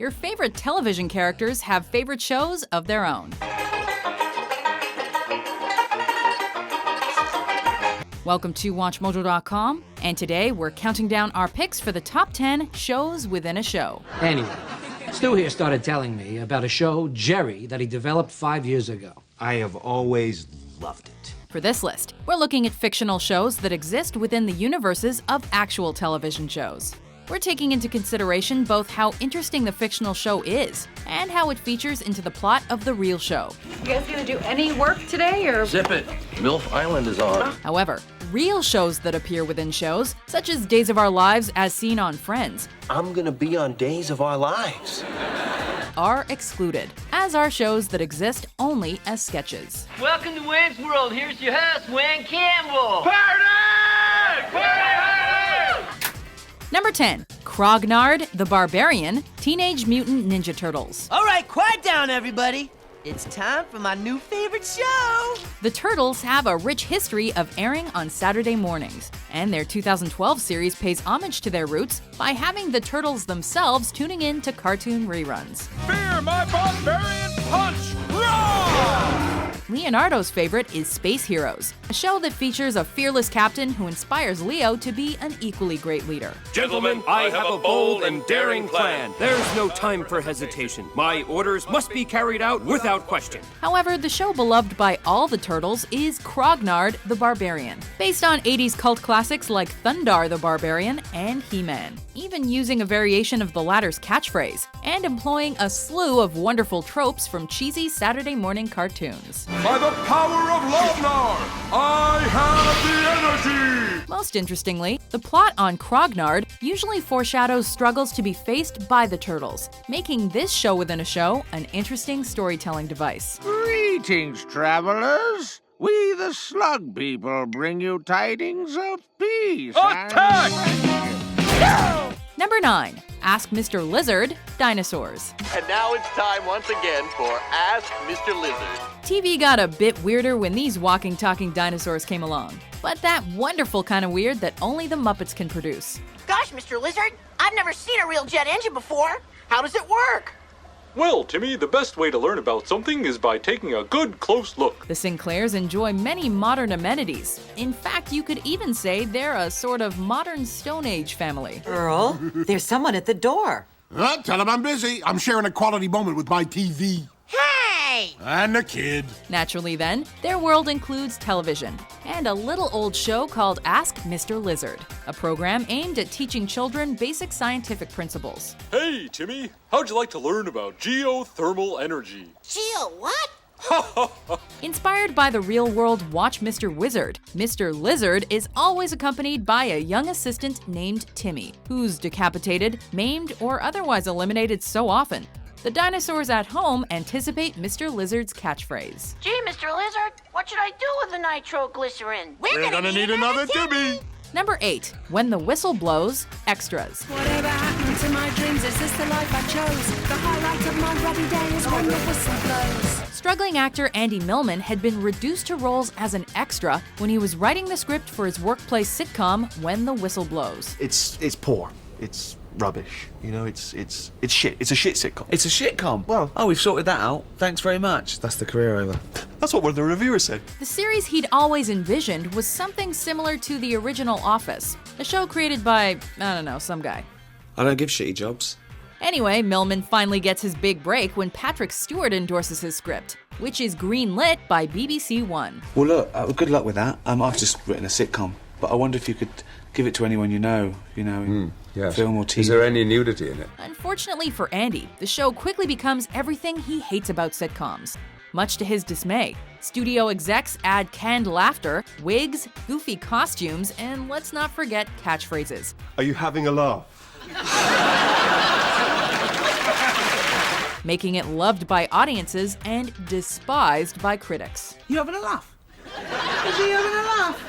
your favorite television characters have favorite shows of their own. Welcome to WatchMojo.com, and today we're counting down our picks for the top 10 shows within a show. Anyway, Stu here started telling me about a show, Jerry, that he developed 5 years ago. I have always loved it. For this list, we're looking at fictional shows that exist within the universes of actual television shows. We're taking into consideration both how interesting the fictional show is and how it features into the plot of the real show. You guys gonna do any work today, or? Zip it. MILF Island is on. However, real shows that appear within shows, such as Days of Our Lives as seen on Friends, I'm gonna be on Days of Our Lives. are excluded, as are shows that exist only as sketches. Welcome to Wayne's World. Here's your host, Wayne Campbell. Party! Party! Number 10. Crognard the Barbarian, Teenage Mutant Ninja Turtles. All right, quiet down, everybody. It's time for my new favorite show. The Turtles have a rich history of airing on Saturday mornings, and their 2012 series pays homage to their roots by having the Turtles themselves tuning in to cartoon reruns. Fear my barbarian punch! Roar! Leonardo's favorite is Space Heroes, a show that features a fearless captain who inspires Leo to be an equally great leader. Gentlemen, I have a bold and daring plan. There's no time for hesitation. My orders must be carried out without question. However, the show beloved by all the Turtles is Crognard the Barbarian, based on 80s cult classics like Thundar the Barbarian and He-Man, even using a variation of the latter's catchphrase, and employing a slew of wonderful tropes from cheesy Saturday morning cartoons. By the power of Lovenar, I have the energy! Most interestingly, the plot on Crognard usually foreshadows struggles to be faced by the Turtles, making this show within a show an interesting storytelling device. Greetings, travelers. We, the Slug People, bring you tidings of peace. Attack! Number 9. Ask Mr. Lizard, Dinosaurs. And now it's time once again for Ask Mr. Lizard. TV got a bit weirder when these walking, talking dinosaurs came along, but that wonderful kind of weird that only the Muppets can produce. Gosh, Mr. Lizard, I've never seen a real jet engine before. How does it work? Well, Timmy, the best way to learn about something is by taking a good close look. The Sinclairs enjoy many modern amenities. In fact, you could even say they're a sort of modern Stone Age family. Earl, there's someone at the door. Tell him I'm busy. I'm sharing a quality moment with my TV. Hey! And the kid. Naturally then, their world includes television, and a little old show called Ask Mr. Lizard, a program aimed at teaching children basic scientific principles. Hey, Timmy, how'd you like to learn about geothermal energy? Geo, what? Inspired by the real-world Watch Mr. Wizard, Mr. Lizard is always accompanied by a young assistant named Timmy, who's decapitated, maimed, or otherwise eliminated so often. The dinosaurs at home anticipate Mr. Lizard's catchphrase. Gee, Mr. Lizard, what should I do with the nitroglycerin? We're gonna need another Timmy. Number 8. When the Whistle Blows, Extras. Whatever happened to my dreams? Is this the life I chose? The highlight of my ruddy day is when the whistle blows. Struggling actor Andy Millman had been reduced to roles as an extra when he was writing the script for his workplace sitcom When the Whistle Blows. It's poor. It's rubbish. You know, it's shit. It's a shit sitcom. It's a shitcom? Well, we've sorted that out. Thanks very much. That's the career over. That's what one of the reviewers said. The series he'd always envisioned was something similar to the original Office, a show created by, I don't know, some guy. I don't give shitty jobs. Anyway, Millman finally gets his big break when Patrick Stewart endorses his script, which is greenlit by BBC One. Well, look, good luck with that. I've just written a sitcom, but I wonder if you could give it to anyone you know, in yes. film or TV. Is there any nudity in it? Unfortunately for Andy, the show quickly becomes everything he hates about sitcoms. Much to his dismay, studio execs add canned laughter, wigs, goofy costumes, and let's not forget catchphrases. Are you having a laugh? Making it loved by audiences and despised by critics. You having a laugh? Is he having a laugh?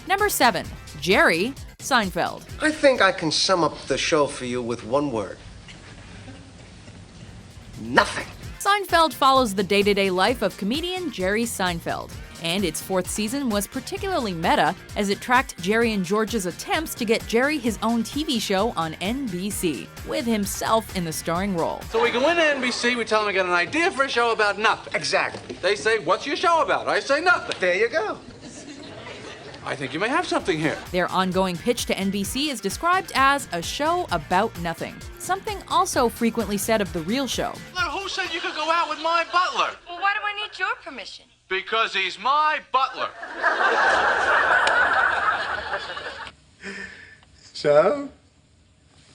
Number 7. Jerry Seinfeld. I think I can sum up the show for you with one word. Nothing. Seinfeld follows the day-to-day life of comedian Jerry Seinfeld. And its 4th season was particularly meta as it tracked Jerry and George's attempts to get Jerry his own TV show on NBC, with himself in the starring role. So we go into NBC, we tell them we got an idea for a show about nothing. Exactly. They say, what's your show about? I say nothing. There you go. I think you may have something here. Their ongoing pitch to NBC is described as a show about nothing, something also frequently said of The Real Show. Now, who said you could go out with my butler? Well, why do I need your permission? Because he's my butler. So,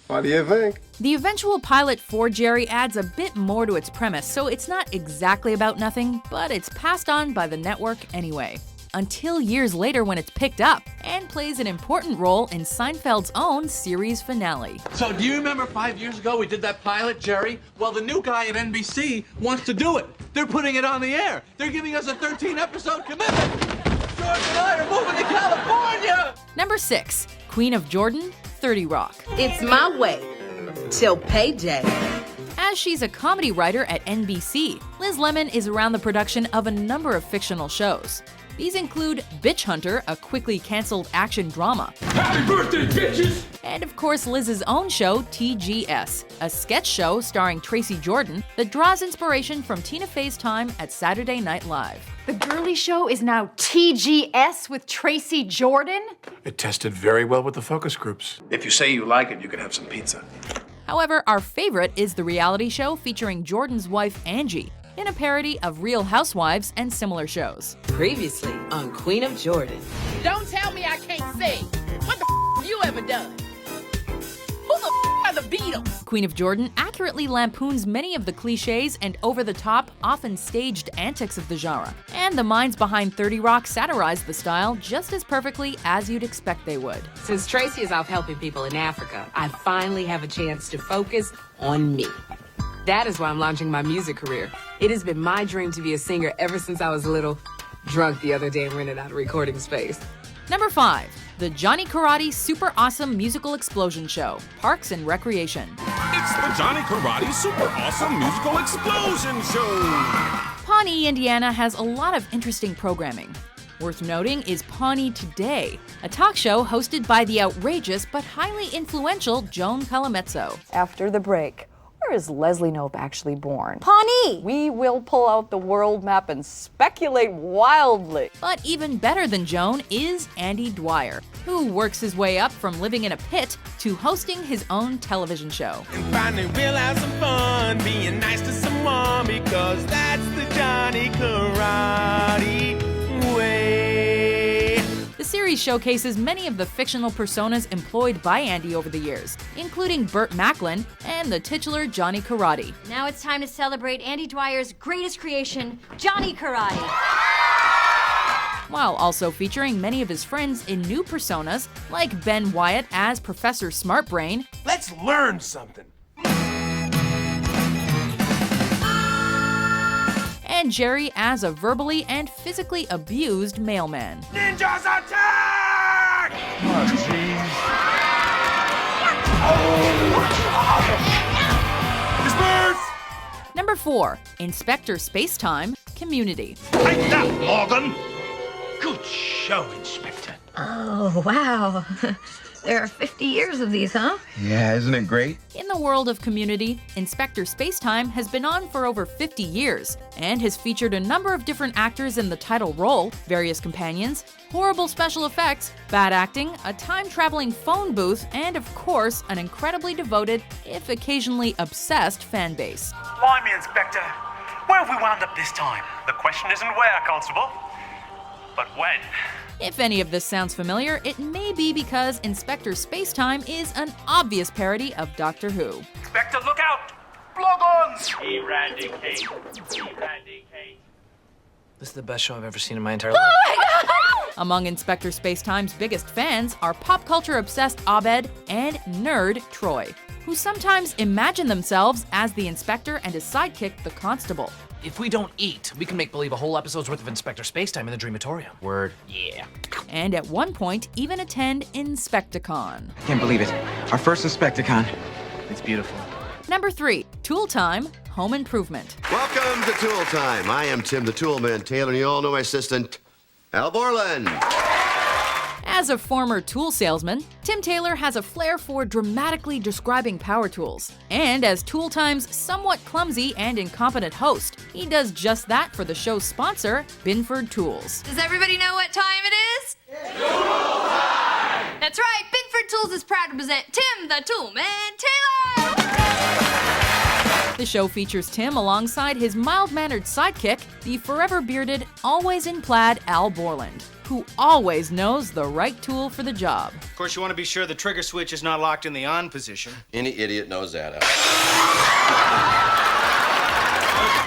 what do you think? The eventual pilot for Jerry adds a bit more to its premise, so it's not exactly about nothing, but it's passed on by the network anyway. Until years later when it's picked up and plays an important role in Seinfeld's own series finale. So do you remember 5 years ago we did that pilot, Jerry? Well, the new guy at NBC wants to do it. They're putting it on the air. They're giving us a 13-episode commitment. George and I are moving to California. Number 6, Queen of Jordan, 30 Rock. It's my way till payday. As she's a comedy writer at NBC, Liz Lemon is around the production of a number of fictional shows. These include Bitch Hunter, a quickly canceled action drama. Happy birthday, bitches! And of course, Liz's own show, TGS, a sketch show starring Tracy Jordan that draws inspiration from Tina Fey's time at Saturday Night Live. The girly show is now TGS with Tracy Jordan? It tested very well with the focus groups. If you say you like it, you can have some pizza. However, our favorite is the reality show featuring Jordan's wife, Angie, in a parody of Real Housewives and similar shows. Previously on Queen of Jordan. Don't tell me I can't sing. What the have you ever done? Who the are the Beatles? Queen of Jordan accurately lampoons many of the cliches and over-the-top, often staged antics of the genre. And the minds behind 30 Rock satirize the style just as perfectly as you'd expect they would. Since Tracy is off helping people in Africa, I finally have a chance to focus on me. That is why I'm launching my music career. It has been my dream to be a singer ever since I was little. Drunk the other day and rented out a recording space. Number 5, the Johnny Karate Super Awesome Musical Explosion Show, Parks and Recreation. It's the Johnny Karate Super Awesome Musical Explosion Show! Pawnee, Indiana has a lot of interesting programming. Worth noting is Pawnee Today, a talk show hosted by the outrageous but highly influential Joan Calamezzo. After the break, where is Leslie Knope actually born? Pawnee! We will pull out the world map and speculate wildly. But even better than Joan is Andy Dwyer, who works his way up from living in a pit to hosting his own television show. And finally we'll have some fun being nice to someone because that's the Johnny Karate way. The series showcases many of the fictional personas employed by Andy over the years, including Burt Macklin and the titular Johnny Karate. Now it's time to celebrate Andy Dwyer's greatest creation, Johnny Karate. While also featuring many of his friends in new personas, like Ben Wyatt as Professor Smartbrain. Let's learn something. And Jerry as a verbally and physically abused mailman. Ninjas attack! Oh, jeez. Disperse! Number 4, Inspector Spacetime, Community. Take that, Morgan! Good show, Inspector. Oh, wow. There are 50 years of these, huh? Yeah, isn't it great? In the world of Community, Inspector Spacetime has been on for over 50 years and has featured a number of different actors in the title role, various companions, horrible special effects, bad acting, a time-traveling phone booth, and of course, an incredibly devoted, if occasionally obsessed, fan base. Blimey, Inspector. Where have we wound up this time? The question isn't where, Constable, but when. If any of this sounds familiar, it may be because Inspector Spacetime is an obvious parody of Doctor Who. Inspector, look out! Blog-ons! Eradicate. Eradicate. This is the best show I've ever seen in my entire life. Among Inspector Spacetime's biggest fans are pop culture-obsessed Abed and nerd Troy, who sometimes imagine themselves as the Inspector and his sidekick, the Constable. If we don't eat, we can make believe a whole episode's worth of Inspector Spacetime in the Dreamatorium. Word. Yeah. And at one point, even attend Inspecticon. I can't believe it. Our first Inspecticon. It's beautiful. Number 3, Tool Time, Home Improvement. Welcome to Tool Time. I am Tim the Toolman Taylor, and you all know my assistant, Al Borland. As a former tool salesman, Tim Taylor has a flair for dramatically describing power tools. And as Tool Time's somewhat clumsy and incompetent host, he does just that for the show's sponsor, Binford Tools. Does everybody know what time it is? Tool time! That's right, Binford Tools is proud to present Tim the Toolman Taylor! The show features Tim alongside his mild-mannered sidekick, the forever-bearded, always in plaid Al Borland, who always knows the right tool for the job. Of course, you want to be sure the trigger switch is not locked in the on position. Any idiot knows that,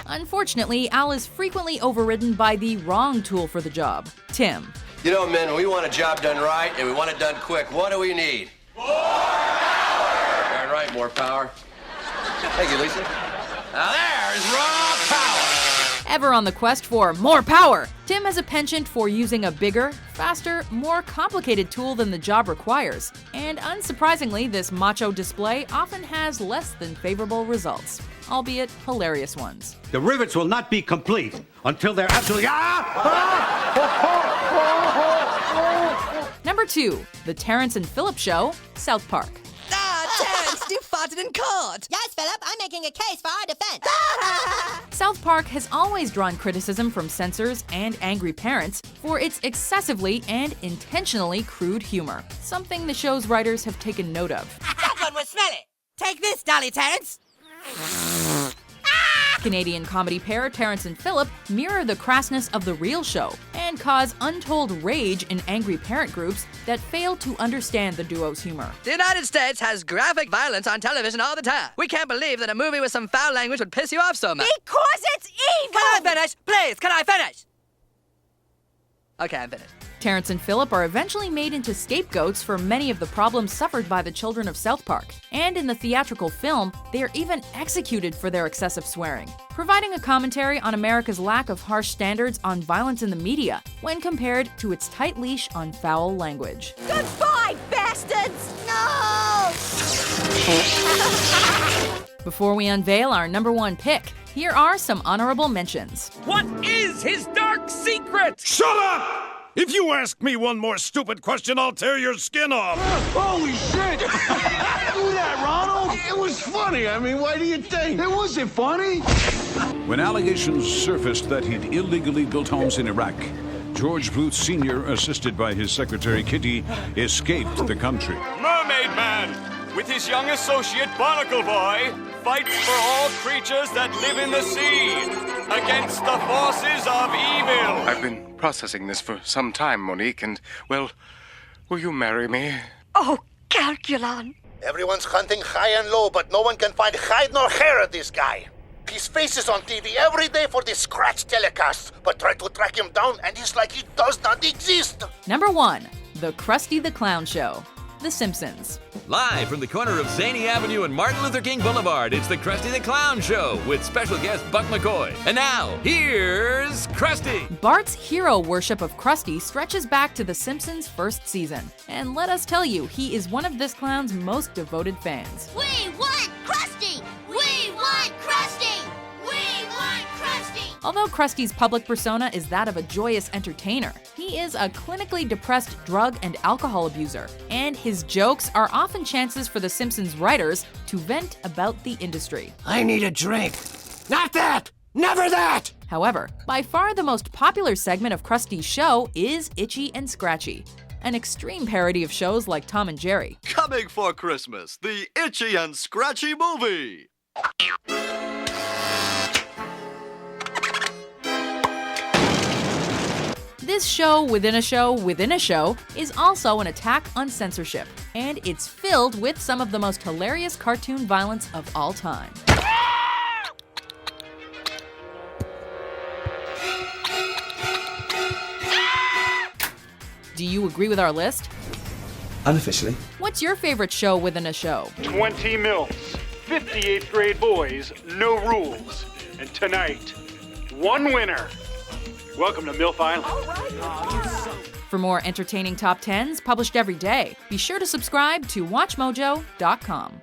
Al. Unfortunately, Al is frequently overridden by the wrong tool for the job, Tim. You know, men, when we want a job done right and we want it done quick, what do we need? More power! Darn right, more power. Thank you, Lisa. Now there's raw power! Ever on the quest for more power, Tim has a penchant for using a bigger, faster, more complicated tool than the job requires. And unsurprisingly, this macho display often has less than favorable results, albeit hilarious ones. The rivets will not be complete until they're absolutely... Number 2, The Terrance and Phillip Show, South Park. Terrance, you farted in court! Yes, Philip, I'm making a case for our defense. South Park has always drawn criticism from censors and angry parents for its excessively and intentionally crude humor, something the show's writers have taken note of. That one was smelly! Take this, Dolly Terrance! Canadian comedy pair Terrance and Phillip mirror the crassness of the real show and cause untold rage in angry parent groups that fail to understand the duo's humor. The United States has graphic violence on television all the time. We can't believe that a movie with some foul language would piss you off so much. Because it's evil! Can I finish? Please, can I finish? Okay, I'm finished. Terrance and Phillip are eventually made into scapegoats for many of the problems suffered by the children of South Park. And in the theatrical film, they are even executed for their excessive swearing, providing a commentary on America's lack of harsh standards on violence in the media when compared to its tight leash on foul language. Goodbye, bastards! No! Before we unveil our number 1 pick, here are some honorable mentions. What is his dark secret? Shut up! If you ask me one more stupid question, I'll tear your skin off. Holy shit! Do that, Ronald! It was funny. I mean, why do you think? It wasn't funny. When allegations surfaced that he'd illegally built homes in Iraq, George Bluth Sr., assisted by his secretary Kitty, escaped the country. Mermaid Man, with his young associate Barnacle Boy, fights for all creatures that live in the sea against the forces of evil. I've been processing this for some time, Monique, and, well, will you marry me? Oh, Calculon. Everyone's hunting high and low, but no one can find hide nor hair of this guy. His face is on TV every day for the scratch telecasts, but try to track him down and it's like he does not exist. Number 1, The Krusty the Clown Show, The Simpsons. Live from the corner of Zany Avenue and Martin Luther King Boulevard, it's the Krusty the Clown Show with special guest Buck McCoy. And now, here's Krusty. Bart's hero worship of Krusty stretches back to The Simpsons' first season. And let us tell you, he is one of this clown's most devoted fans. We want Krusty! We want Krusty! We want Krusty! Although Krusty's public persona is that of a joyous entertainer, he is a clinically depressed drug and alcohol abuser, and his jokes are often chances for The Simpsons writers to vent about the industry. I need a drink. Not that! Never that! However, by far the most popular segment of Krusty's show is Itchy and Scratchy, an extreme parody of shows like Tom and Jerry. Coming for Christmas, the Itchy and Scratchy movie. This show within a show within a show is also an attack on censorship, and it's filled with some of the most hilarious cartoon violence of all time. Do you agree with our list? Unofficially. What's your favorite show within a show? 20 MILFs, 58th grade boys, no rules. And tonight, one winner. Welcome to MILF Island. For more entertaining top 10s published every day, be sure to subscribe to WatchMojo.com.